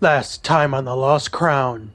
Last time on the Lost Crown.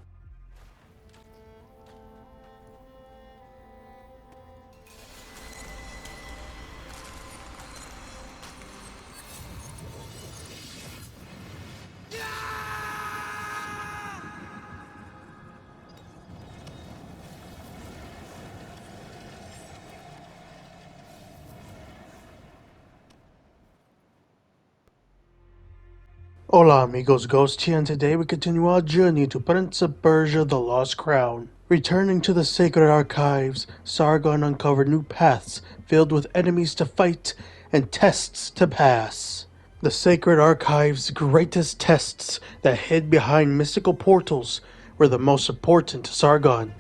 Hola amigos, Ghost here, and today we continue our journey to Prince of Persia, the Lost Crown. Returning to the sacred archives, Sargon uncovered new paths filled with enemies to fight and tests to pass. The sacred archives' greatest tests that hid behind mystical portals were the most important to Sargon.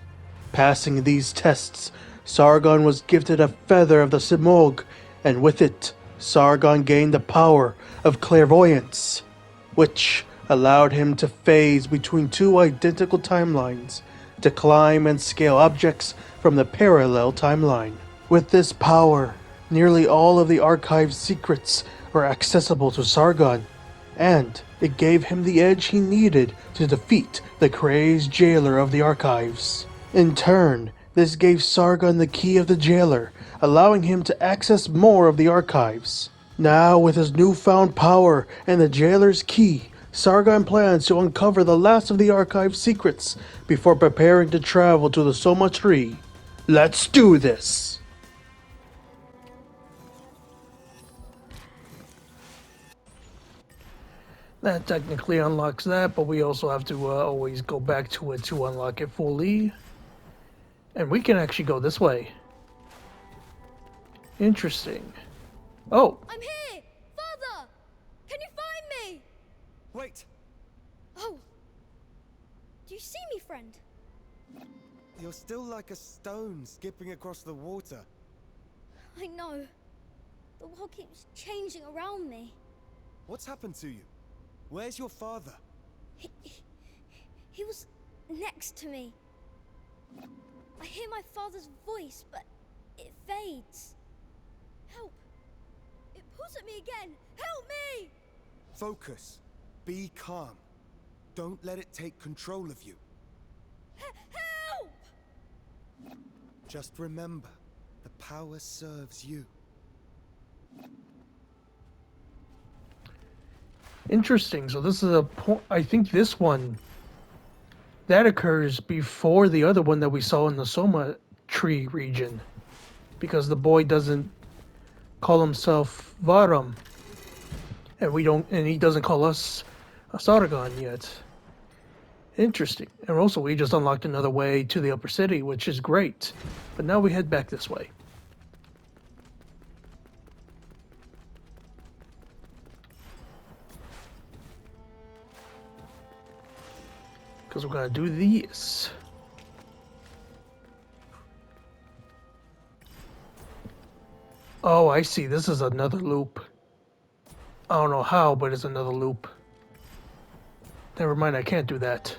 Passing these tests, Sargon was gifted a feather of the Simurgh, and with it, Sargon gained the power of clairvoyance, which allowed him to phase between two identical timelines, to climb and scale objects from the parallel timeline. With this power, nearly all of the archive's secrets were accessible to Sargon, and it gave him the edge he needed to defeat the crazed jailer of the archives. In turn, this gave Sargon the key of the jailer, allowing him to access more of the archives. Now, with his newfound power and the jailer's key, Sargon plans to uncover the last of the archive's secrets before preparing to travel to the Soma tree. Let's do this! That technically unlocks that, but we also have to always go back to it to unlock it fully. And we can actually go this way. Interesting. Oh! I'm here! Father! Can you find me? Wait! Oh! Do you see me, friend? You're still like a stone skipping across the water. I know. The world keeps changing around me. What's happened to you? Where's your father? He was next to me. I hear my father's voice, but it fades. Help! It pulls at me again! Help me! Focus. Be calm. Don't let it take control of you. Help! Just remember, the power serves you. Interesting. So this is a point. I think this one that occurs before the other one that we saw in the Soma tree region, because the boy doesn't call himself Varam, and he doesn't call us Sargon yet. Interesting. And also, we just unlocked another way to the upper city, which is great. But now we head back this way. Because we're going to do these. Oh, I see. This is another loop. I don't know how, but it's another loop. Never mind, I can't do that.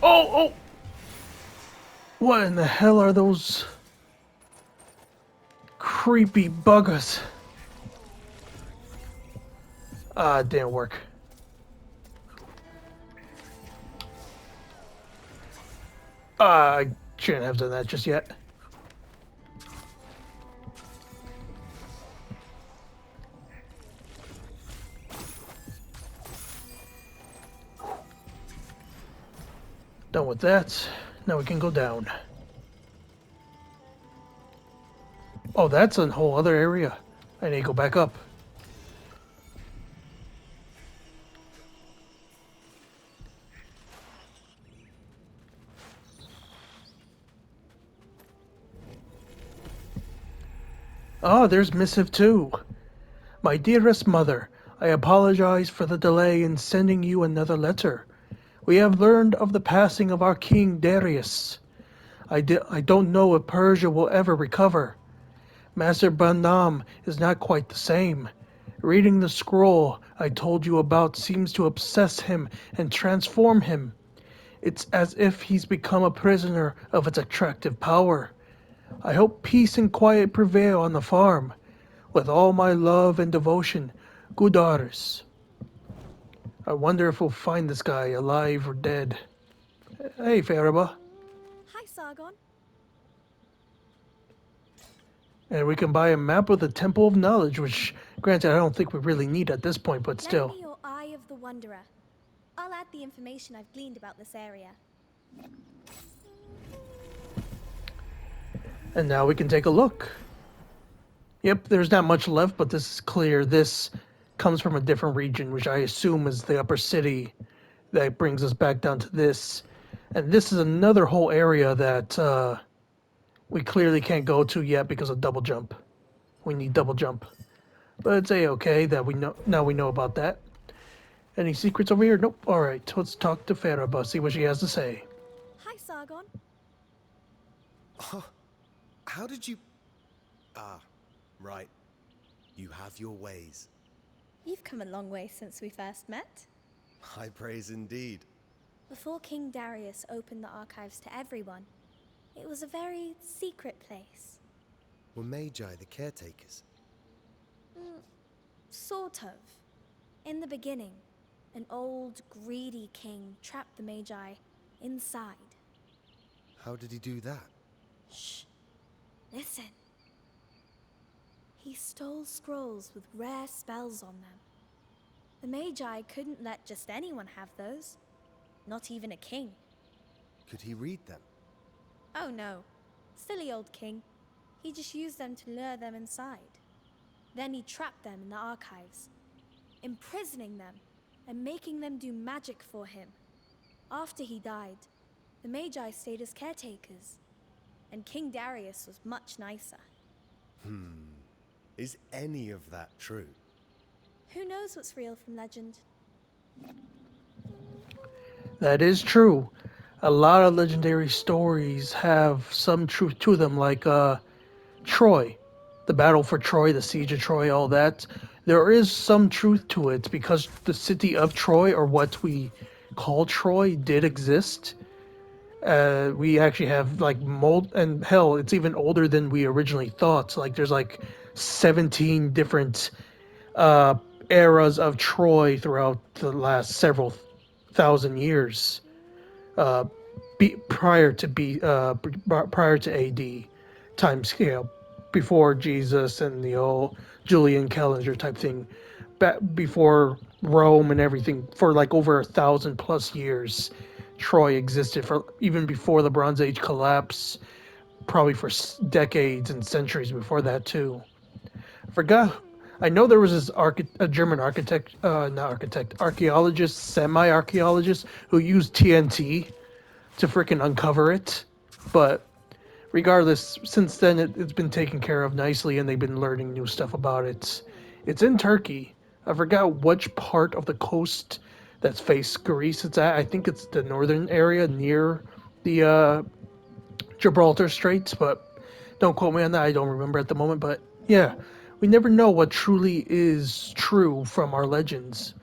Oh! What in the hell are those creepy buggers? Ah, it didn't work. I shouldn't have done that just yet. Done with that. Now we can go down. Oh, that's a whole other area. I need to go back up. Ah, there's Missive 2. My dearest mother, I apologize for the delay in sending you another letter. We have learned of the passing of our king Darius. I don't know if Persia will ever recover. Master Bandam is not quite the same. Reading the scroll I told you about seems to obsess him and transform him. It's as if he's become a prisoner of its attractive power. I hope peace and quiet prevail on the farm. With all my love and devotion, good daughters. I wonder if we'll find this guy alive or dead. Hey, Fariba. Hi, Sargon. And we can buy a map of the Temple of Knowledge, which, granted, I don't think we really need at this point, but Lend still. me your Eye of the Wanderer. I'll add the information I've gleaned about this area. And now we can take a look. Yep, there's not much left, but this is clear. This comes from a different region, which I assume is the upper city that brings us back down to this. And this is another whole area that we clearly can't go to yet because of double jump. We need double jump. But it's a-okay that we know now we know about that. Any secrets over here? Nope. Alright, let's talk to Fariba, see what she has to say. Hi, Sargon. How did you... Ah, right. You have your ways. You've come a long way since we first met. High praise indeed. Before King Darius opened the archives to everyone, it was a very secret place. Were Magi the caretakers? Sort of. In the beginning, an old, greedy king trapped the Magi inside. How did he do that? Shh. Listen. He stole scrolls with rare spells on them. The Magi couldn't let just anyone have those. Not even a king. Could he read them? Oh no. Silly old king. He just used them to lure them inside. Then he trapped them in the archives, imprisoning them and making them do magic for him. After he died, the Magi stayed as caretakers, and King Darius was much nicer. Is any of that true? Who knows what's real from legend? That is true. A lot of legendary stories have some truth to them, like Troy, the battle for Troy, the siege of Troy, all that. There is some truth to it because the city of Troy, or what we call Troy, did exist. We actually have like mold, and hell, it's even older than we originally thought. Like there's like 17 different eras of Troy throughout the last several thousand years. Prior to AD time scale, before Jesus and the old Julian calendar type thing, before Rome and everything, for like over 1,000+ years, Troy existed for even before the Bronze Age collapse, probably for decades and centuries before that too. I forgot. I know there was this a German architect, not architect, archaeologist, semi-archaeologist who used TNT to freaking uncover it. But regardless, since then it's been taken care of nicely and they've been learning new stuff about it. It's in Turkey. I forgot which part of the coast that's faced Greece it's at. I think it's the northern area near the Gibraltar Straits, but don't quote me on that. I don't remember at the moment. But yeah, we never know what truly is true from our legends.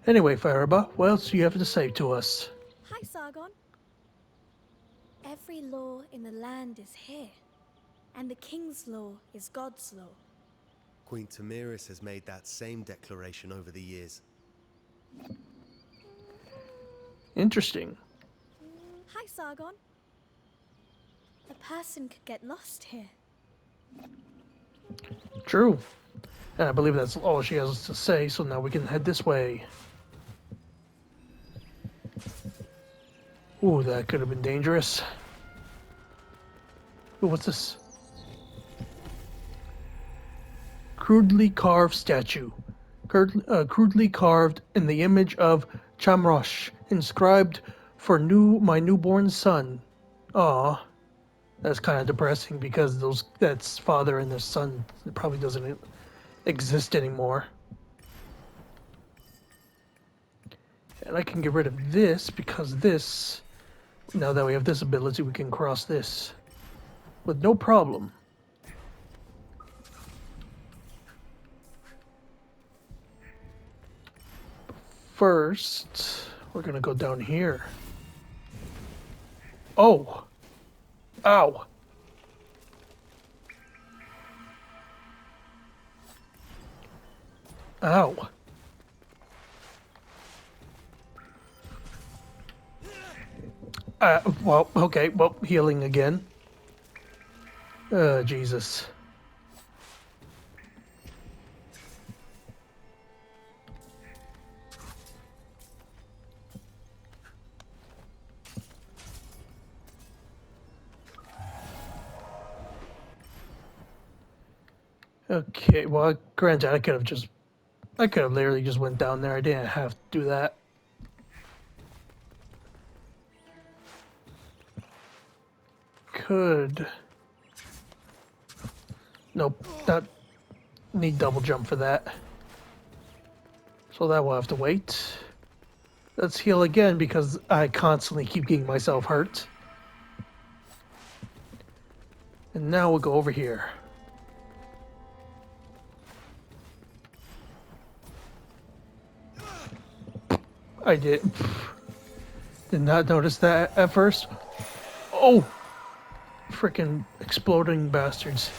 Anyway, Fariba, what else do you have to say to us? Hi, Sargon. Every law in the land is here, and the king's law is God's law. Queen Tamiris has made that same declaration over the years. Interesting. Hi, Sargon. A person could get lost here. True. And I believe that's all she has to say, so now we can head this way. Ooh, that could have been dangerous. Ooh, what's this? Crudely carved statue. Crudely carved in the image of Chamrosh, inscribed for my newborn son. Aw. That's kind of depressing because that's father and their son probably doesn't exist anymore. And I can get rid of this because this, now that we have this ability, we can cross this with no problem. First, we're gonna go down here. Oh! Ow! Ow! Well, okay, well, healing again. Jesus. Okay, well, granted, I could have literally just went down there. I didn't have to do that. Could. Nope, not need double jump for that. So that will have to wait. Let's heal again because I constantly keep getting myself hurt. And now we'll go over here. I did not notice that at first. Oh! Freaking exploding bastards.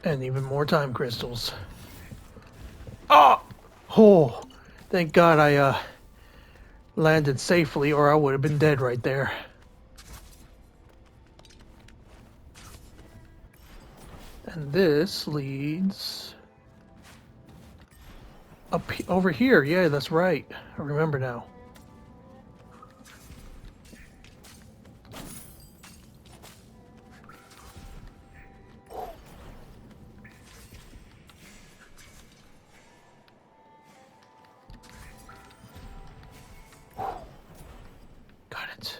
And even more time crystals. Oh! Oh! Thank God I landed safely or I would have been dead right there. And this leads up over here. Yeah, that's right. I remember now. Got it.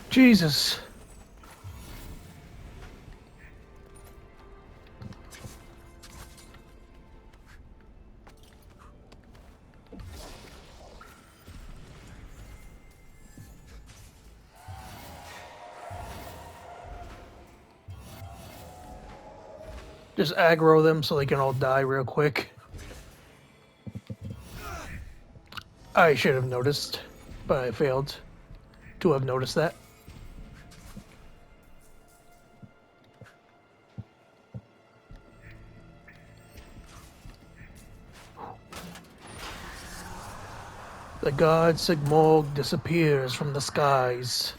Jesus. Just aggro them so they can all die real quick. I should have noticed, but I failed to have noticed that. The god Simurgh disappears from the skies.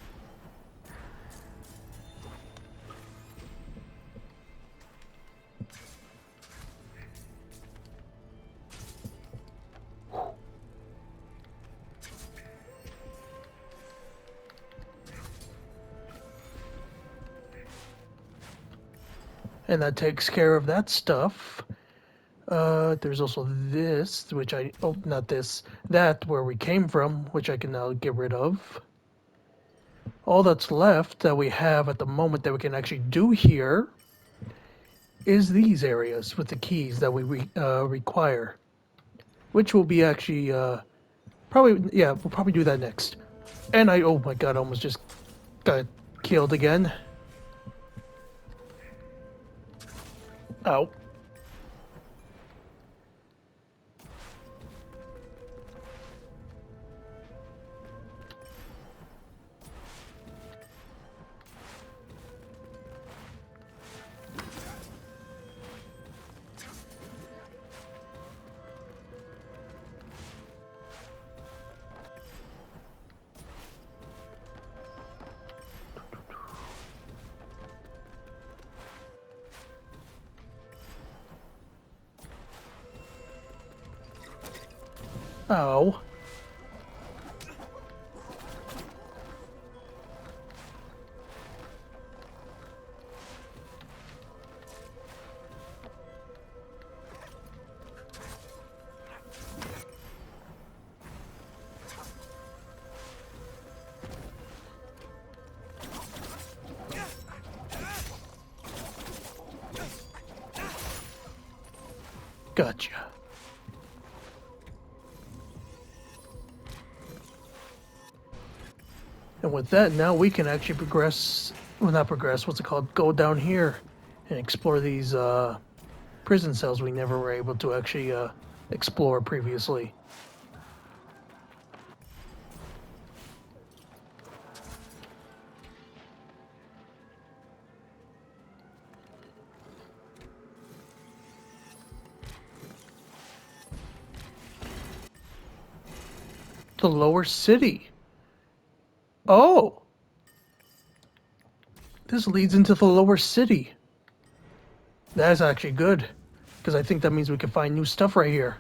And that takes care of that stuff. There's also this, which not this, that where we came from, which I can now get rid of. All that's left that we have at the moment that we can actually do here is these areas with the keys that we require. Which will be actually, probably, yeah, we'll probably do that next. And oh my god, I almost just got killed again. Ow. Oh. Gotcha. And with that, now we can actually progress, well, not progress, what's it called? Go down here and explore these prison cells we never were able to actually explore previously. The lower city. Oh! This leads into the lower city. That's actually good, because I think that means we can find new stuff right here.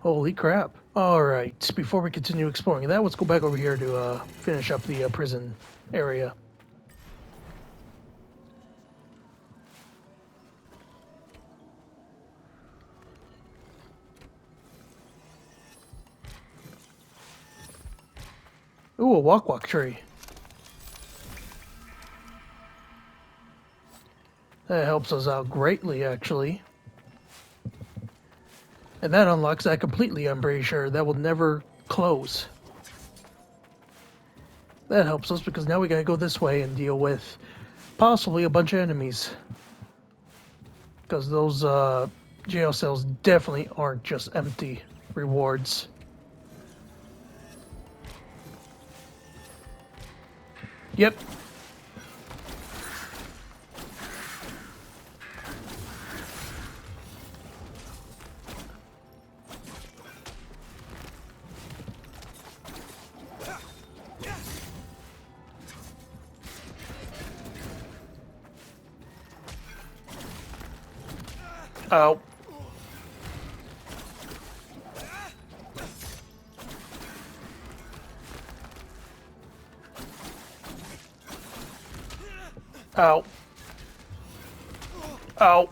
Holy crap. Alright, before we continue exploring that, let's go back over here to finish up the prison area. Ooh, a walk tree. That helps us out greatly, actually. And that unlocks that completely, I'm pretty sure. That will never close. That helps us because now we gotta go this way and deal with possibly a bunch of enemies. Because those jail cells definitely aren't just empty rewards. Yep. Ow. Ow. Ow.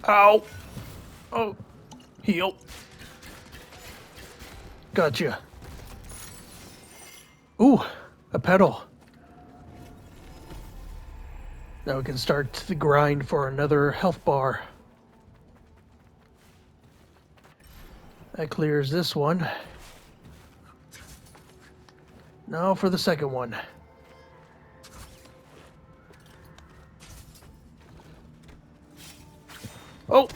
Ow. Oh. Heal. Gotcha. Ooh, a pedal. Now we can start the grind for another health bar. That clears this one. Now for the second one. Oh!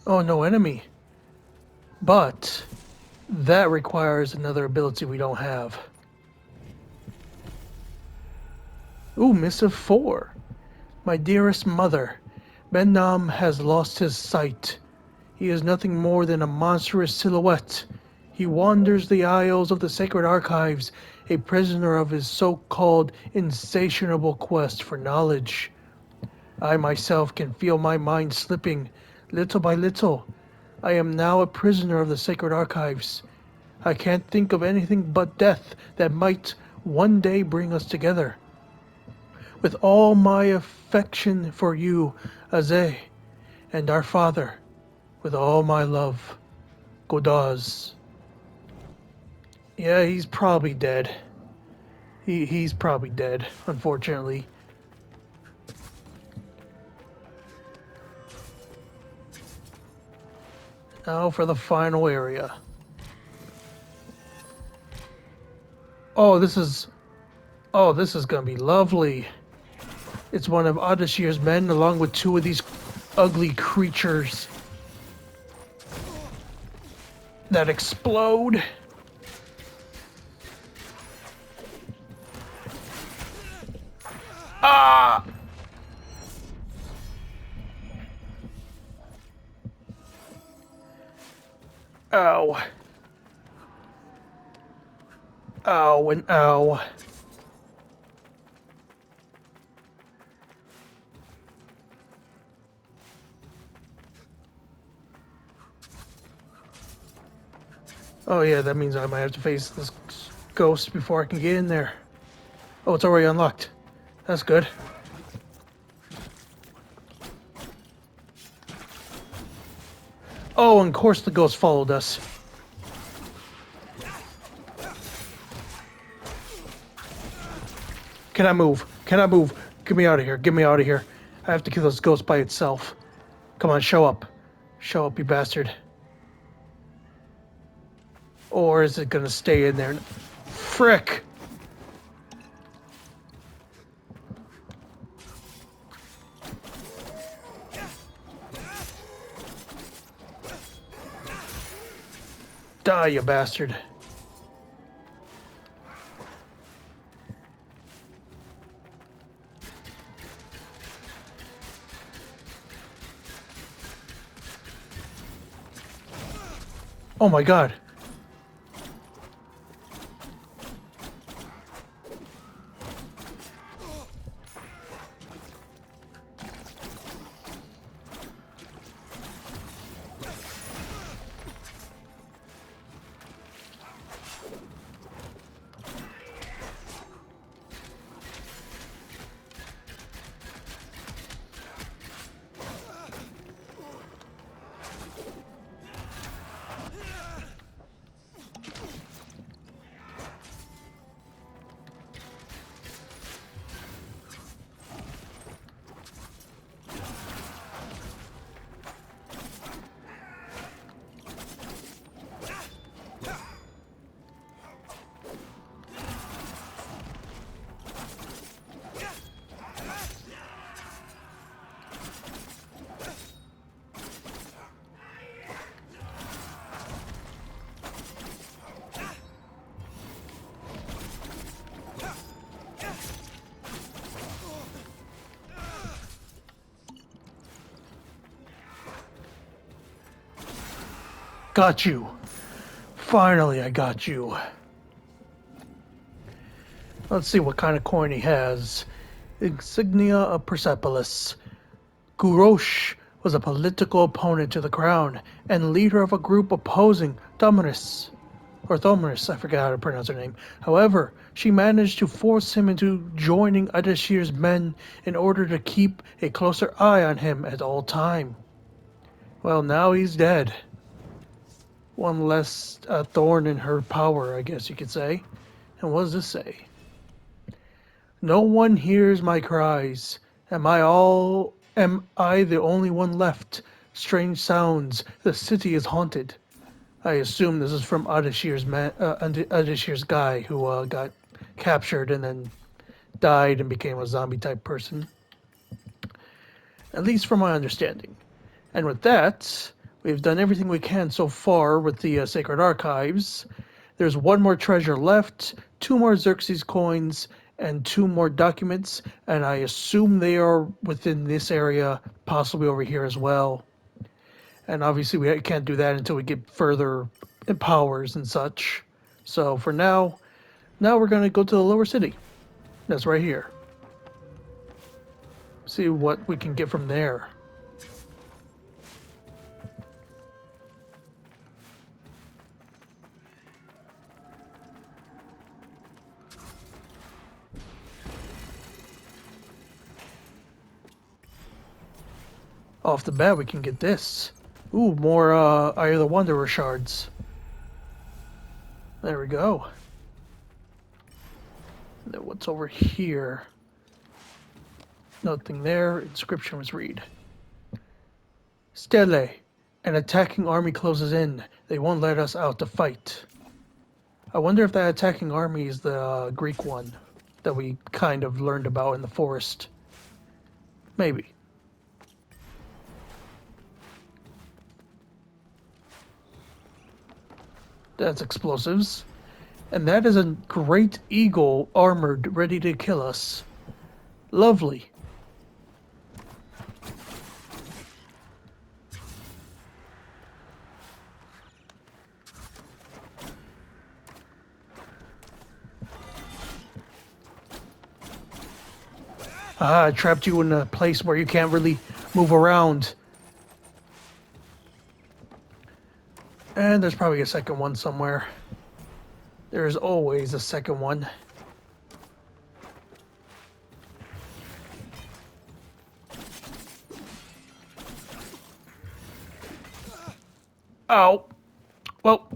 Oh, no enemy. But that requires another ability we don't have. Ooh, Missive 4. My dearest mother, Ben-Nam has lost his sight. He is nothing more than a monstrous silhouette. He wanders the aisles of the sacred archives, a prisoner of his so-called insatiable quest for knowledge. I myself can feel my mind slipping, little by little. I am now a prisoner of the sacred archives. I can't think of anything but death that might one day bring us together. With all my affection for you, Azeh, and our father, with all my love, Godaz. Yeah, he's probably dead. He's probably dead, unfortunately. Now for the final area. Oh, this is gonna be lovely. It's one of Ardashir's men along with two of these ugly creatures. that explode. Ah! Ow. Ow and ow. Oh yeah, that means I might have to face this ghost before I can get in there. Oh, it's already unlocked. That's good. Oh, and of course the ghost followed us. Can I move? Can I move? Get me out of here. Get me out of here. I have to kill this ghost by itself. Come on, show up. Show up, you bastard. Or is it gonna stay in there? Frick! Die, you bastard. Oh my god. Got you. Finally, I got you. Let's see what kind of coin he has. Insignia of Persepolis. Gurosh was a political opponent to the crown and leader of a group opposing Dominus. Or Thomiris, I forget how to pronounce her name. However, she managed to force him into joining Adashir's men in order to keep a closer eye on him at all time. Well, now he's dead. One less thorn in her power, I guess you could say. And what does this say? No one hears my cries. Am I the only one left? Strange sounds. The city is haunted. I assume this is from Ardashir's guy who got captured and then died and became a zombie type person. At least from my understanding. And with that, we've done everything we can so far with the Sacred Archives. There's one more treasure left, 2 more Xerxes coins, and 2 more documents, and I assume they are within this area, possibly over here as well. And obviously we can't do that until we get further powers and such. So for now we're going to go to the lower city. That's right here. See what we can get from there. Off the bat, we can get this. Ooh, more Eye of the Wanderer shards. There we go. Now what's over here? Nothing there. Inscription was read. Stele. An attacking army closes in. They won't let us out to fight. I wonder if that attacking army is the Greek one that we kind of learned about in the forest. Maybe. That's explosives. And that is a great eagle armored, ready to kill us. Lovely. Ah, I trapped you in a place where you can't really move around. And there's probably a second one somewhere. There's always a second one. Ow. Well,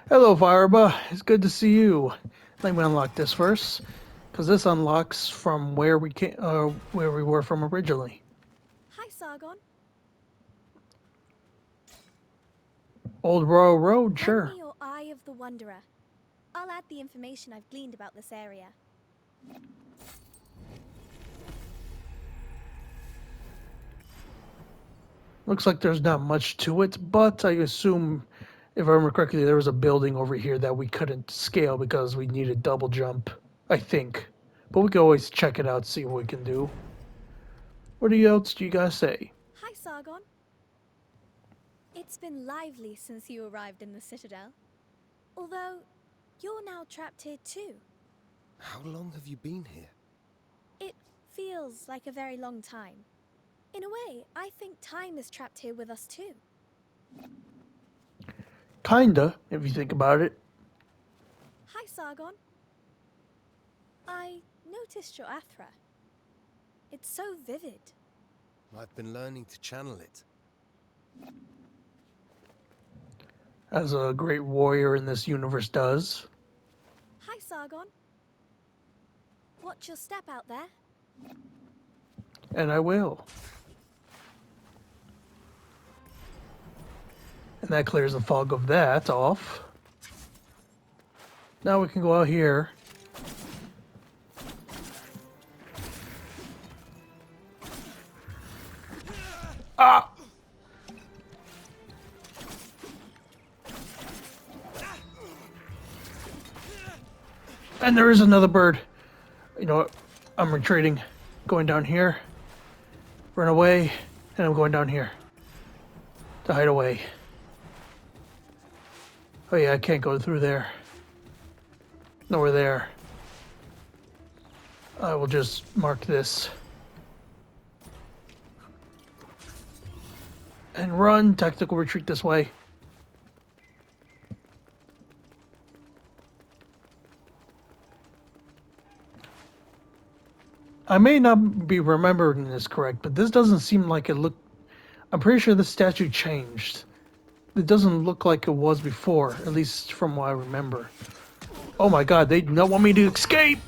hello, Fariba. It's good to see you. Let me unlock this first, because this unlocks from where we where we were from originally. Hi, Sargon. Old Royal Road, Lend sure. me your Eye of the Wanderer. I'll add the information I've gleaned about this area. Looks like there's not much to it, but I assume, if I remember correctly, there was a building over here that we couldn't scale because we needed double jump, I think. But we can always check it out, see what we can do. What else do you guys say? Hi, Sargon. It's been lively since you arrived in the Citadel. Although, you're now trapped here too. How long have you been here? It feels like a very long time. In a way, I think time is trapped here with us too. Kinda, if you think about it. Hi, Sargon. I noticed your Athra. It's so vivid. I've been learning to channel it. As a great warrior in this universe does. Hi, Sargon. Watch your step out there. And I will. And that clears the fog of that off. Now we can go out here. Ah! And there is another bird. You know what? I'm retreating. Going down here. Run away. And I'm going down here. To hide away. Oh yeah, I can't go through there. Nowhere there. I will just mark this. And run. Tactical retreat this way. I may not be remembering this correct, but this doesn't seem like it looked... I'm pretty sure the statue changed. It doesn't look like it was before, at least from what I remember. Oh my god, they do not want me to escape!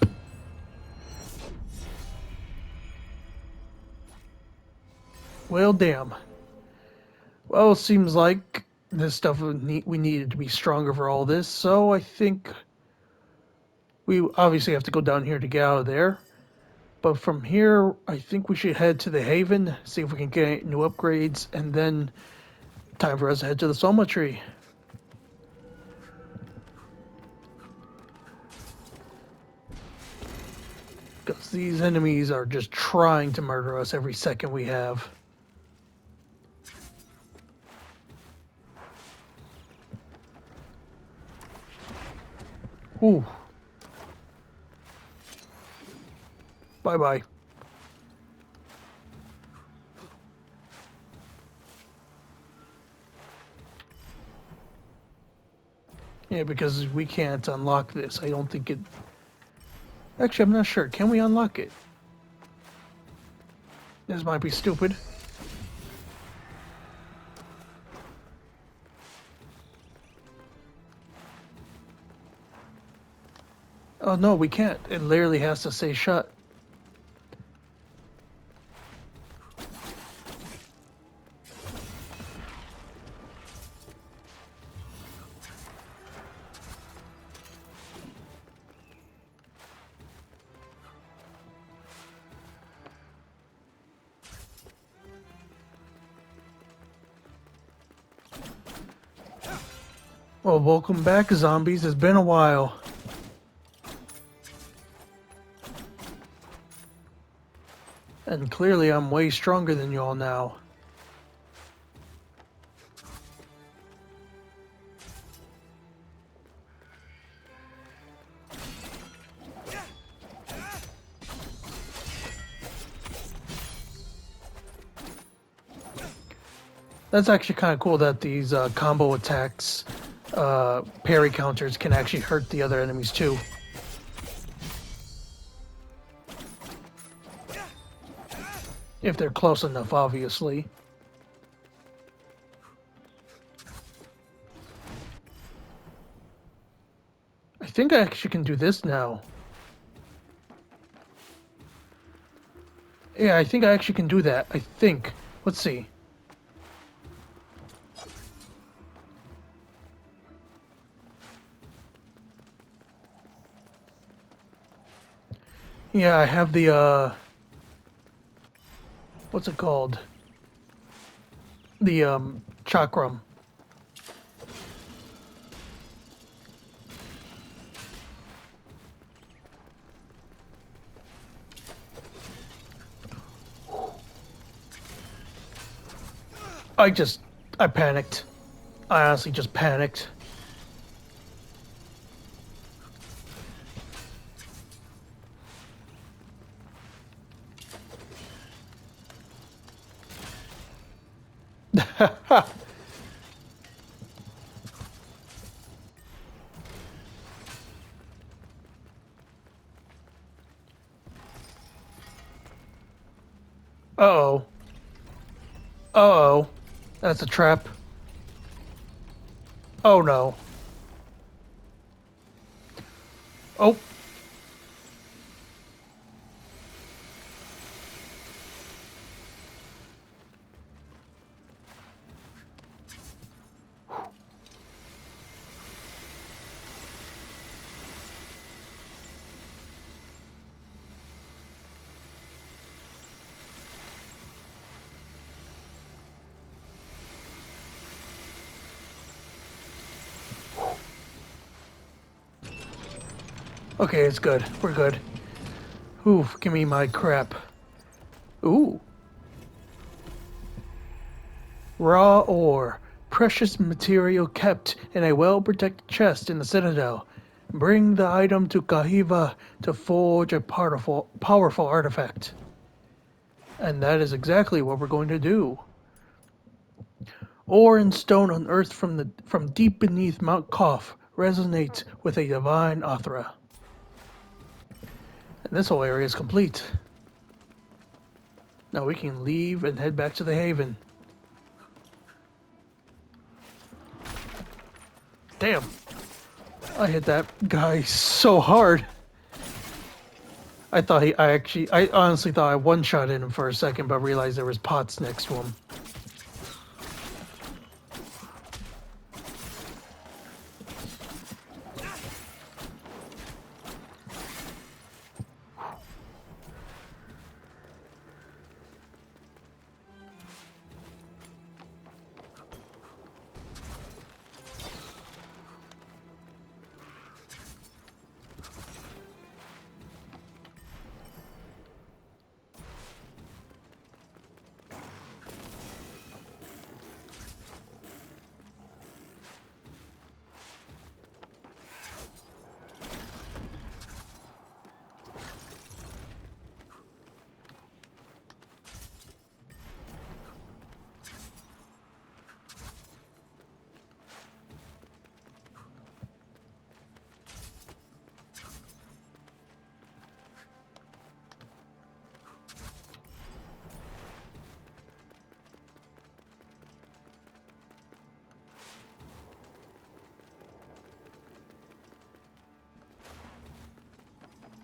Well, damn. Well, it seems like this stuff we needed to be stronger for all this, so I think we obviously have to go down here to get out of there. But from here, I think we should head to the Haven, see if we can get new upgrades, and then time for us to head to the Soma tree. Because these enemies are just trying to murder us every second we have. Ooh. Bye-bye. Yeah, because we can't unlock this. I don't think it... Actually, I'm not sure. Can we unlock it? This might be stupid. Oh, no, we can't. It literally has to say shut. Well, welcome back, zombies. It's been a while. And clearly I'm way stronger than y'all now. That's actually kind of cool that these combo attacks, parry counters can actually hurt the other enemies too. If they're close enough, obviously. I think I actually can do this now. Yeah, I think I actually can do that. I think. Let's see. Yeah, I have the, what's it called? The, chakram. I panicked. I honestly just panicked. Uh-oh. Uh-oh. That's a trap. Oh no. Oh. Okay, it's good. We're good. Ooh, give me my crap. Ooh. Raw ore. Precious material kept in a well-protected chest in the Citadel. Bring the item to Kaheva to forge a powerful artifact. And that is exactly what we're going to do. Ore and stone unearthed from deep beneath Mount Kof resonates with a divine Athra. And this whole area is complete. Now we can leave and head back to the Haven. Damn. I hit that guy so hard. I honestly thought I one-shotted him for a second, but realized there was pots next to him.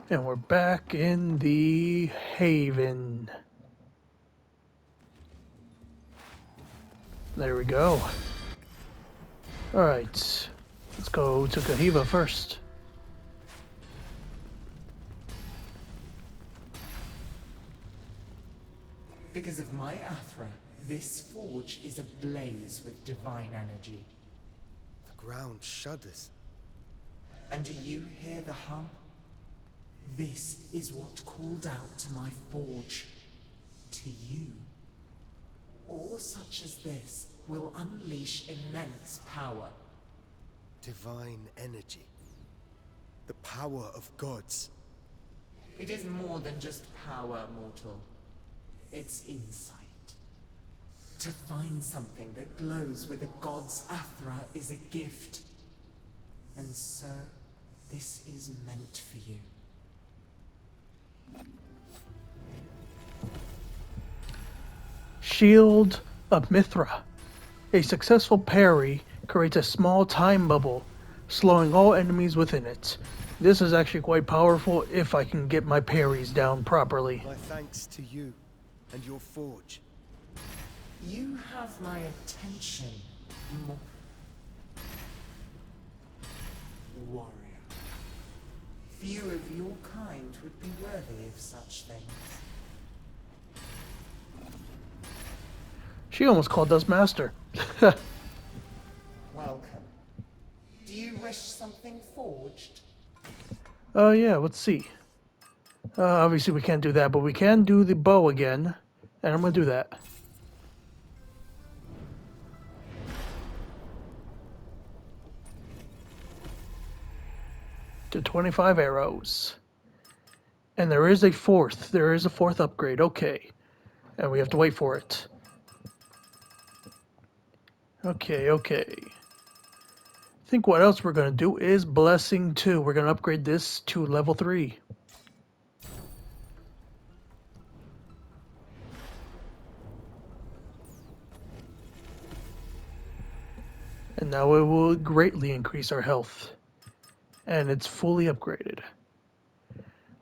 And we're back in the Haven. There we go. Alright. Let's go to Kaheva first. Because of my Athra, this forge is ablaze with divine energy. The ground shudders. And do you hear the hum? This is what called out to my forge. To you. All such as this will unleash immense power. Divine energy. The power of gods. It is more than just power, mortal. It's insight. To find something that glows with the gods' Athra is a gift. And so, this is meant for you. Shield of Mithra. A successful parry creates a small time bubble, slowing all enemies within it. This is actually quite powerful if I can get my parries down properly. My thanks to you and your forge. You have my attention, warrior. Few of your kind would be worthy of such things. She almost called us master. Welcome. Do you wish something forged? Yeah, let's see. Obviously we can't do that, but we can do the bow again. And I'm gonna do that. To 25 arrows. And there is a fourth upgrade, okay. And we have to wait for it. Okay. I think what else we're going to do is Blessing 2. We're going to upgrade this to level 3. And now it will greatly increase our health. And it's fully upgraded.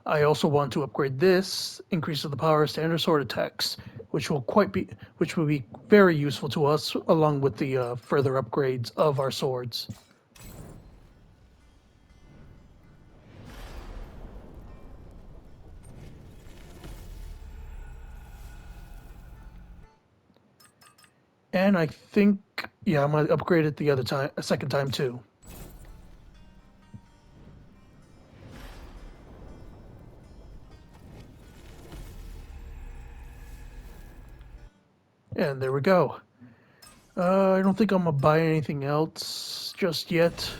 I also want to upgrade this, increases the power of standard sword attacks, which will be very useful to us, along with the further upgrades of our swords. And I think, yeah, I'm gonna upgrade it a second time too. And there we go. I don't think I'm gonna buy anything else just yet.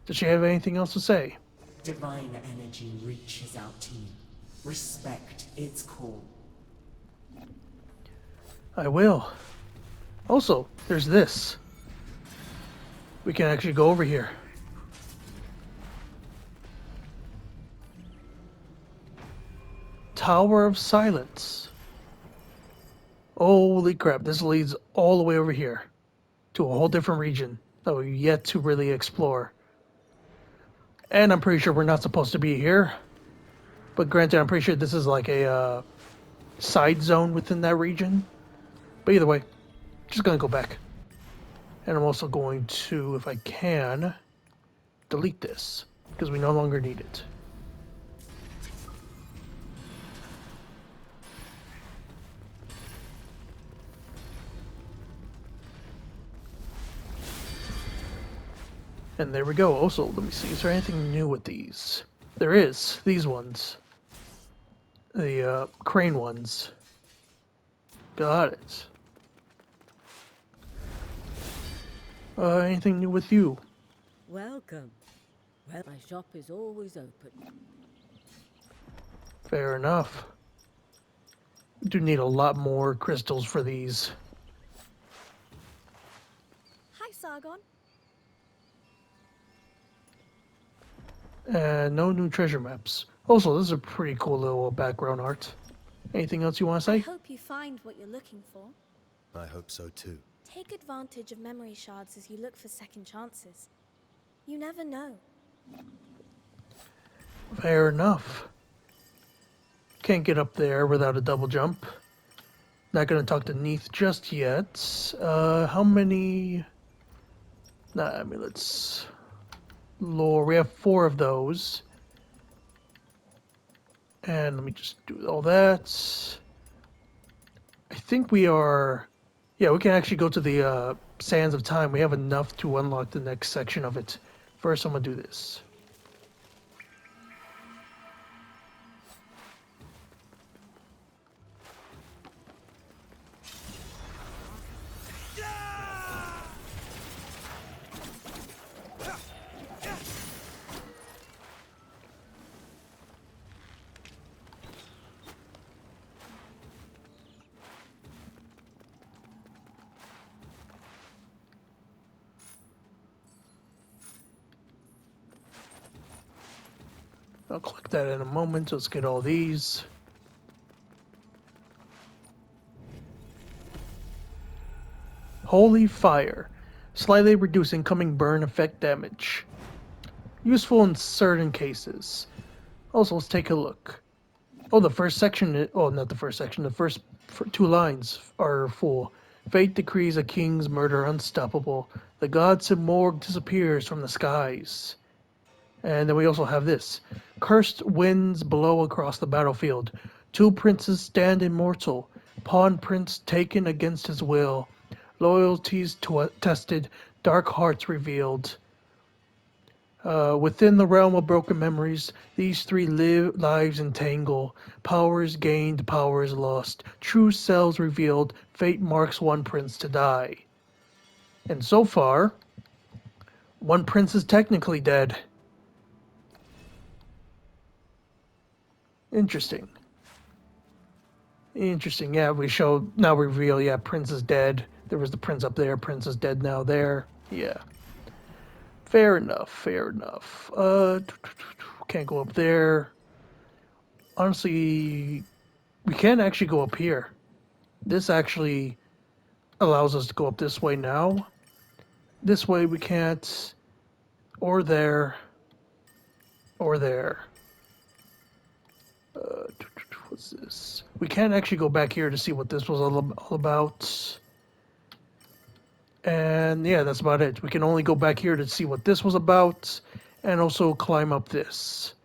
Does she have anything else to say? Divine energy reaches out to you. Respect its call. I will. Also, there's this. We can actually go over here. Tower of Silence. Holy crap, this leads all the way over here to a whole different region that we've yet to really explore. And I'm pretty sure we're not supposed to be here. But granted, I'm pretty sure this is like a side zone within that region. But either way, just gonna go back. And I'm also going to, if I can, delete this, because we no longer need it. And there we go. Also, let me see, is there anything new with these? There is, these ones. The crane ones. Got it. Anything new with you? Welcome. Well, my shop is always open. Fair enough. We do need a lot more crystals for these. Hi, Sargon. And no new treasure maps. Also, this is a pretty cool little background art. Anything else you want to I say? hope you find what you're looking for. I hope so too. Take advantage of memory shards as you look for second chances. You never know. Fair enough. Can't get up there without a double jump. Not gonna talk to Neath just yet. How many... Nah, I mean, let's... Lore, we have 4 of those. And let me just do all that. I think we are Yeah, we can actually go to the Sands of Time. We have enough to unlock the next section of it. First, I'm gonna do this. I'll click that in a moment. Let's get all these. Holy Fire. Slightly reduce incoming burn effect damage. Useful in certain cases. Also, let's take a look. Oh, the first section. Oh, not the first section. The first two lines are full. Fate decrees a king's murder unstoppable. The god Simurgh disappears from the skies. And then we also have this. Cursed winds blow across the battlefield. Two princes stand immortal. Pawn prince taken against his will. Loyalties tested. Dark hearts revealed. Within the realm of broken memories, these three lives entangle. Powers gained, powers lost. True selves revealed. Fate marks one prince to die. And so far, one prince is technically dead. Interesting. Interesting. Yeah, we show now reveal. Yeah, Prince is dead. There was the prince up there. Prince is dead now. There. Yeah. Fair enough. Fair enough. Can't go up there. Honestly, we can actually go up here. This actually allows us to go up this way now. This way we can't. Or there. Or there. What's this? We can actually go back here to see what this was all about. And yeah, that's about it. We can only go back here to see what this was about and also climb up this.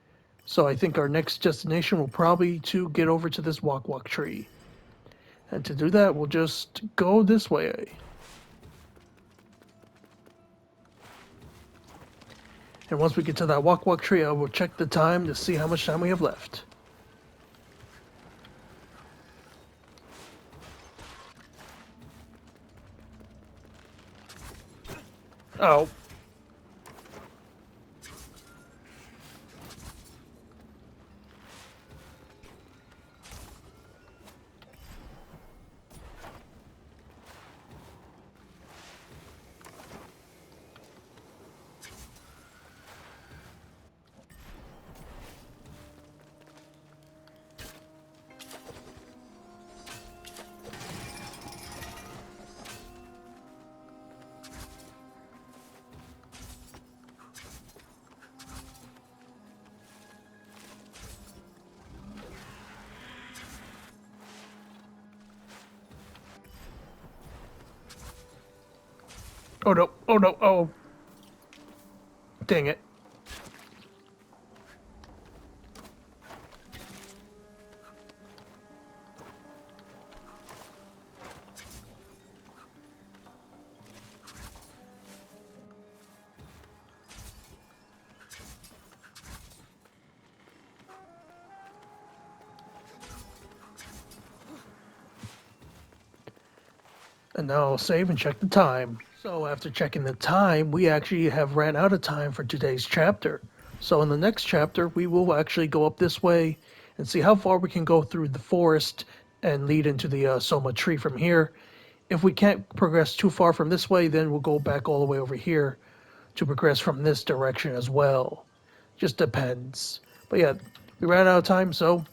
So I think our next destination will probably to get over to this walk tree. And to do that, we'll just go this way. And once we get to that walk tree, I will check the time to see how much time we have left. Oh. Oh no, oh no, oh. Dang it. And now I'll save and check the time. So after checking the time, we actually have ran out of time for today's chapter. So in the next chapter, we will actually go up this way and see how far we can go through the forest and lead into the Soma tree from here. If we can't progress too far from this way, then we'll go back all the way over here to progress from this direction as well. Just depends. But yeah, we ran out of time, so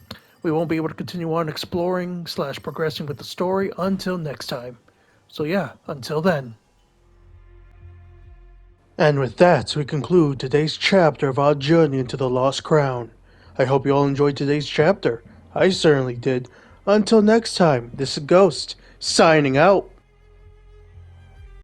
we won't be able to continue on exploring / progressing with the story until next time. So yeah, until then. And with that, we conclude today's chapter of our journey into the Lost Crown. I hope you all enjoyed today's chapter. I certainly did. Until next time, this is Ghost, signing out.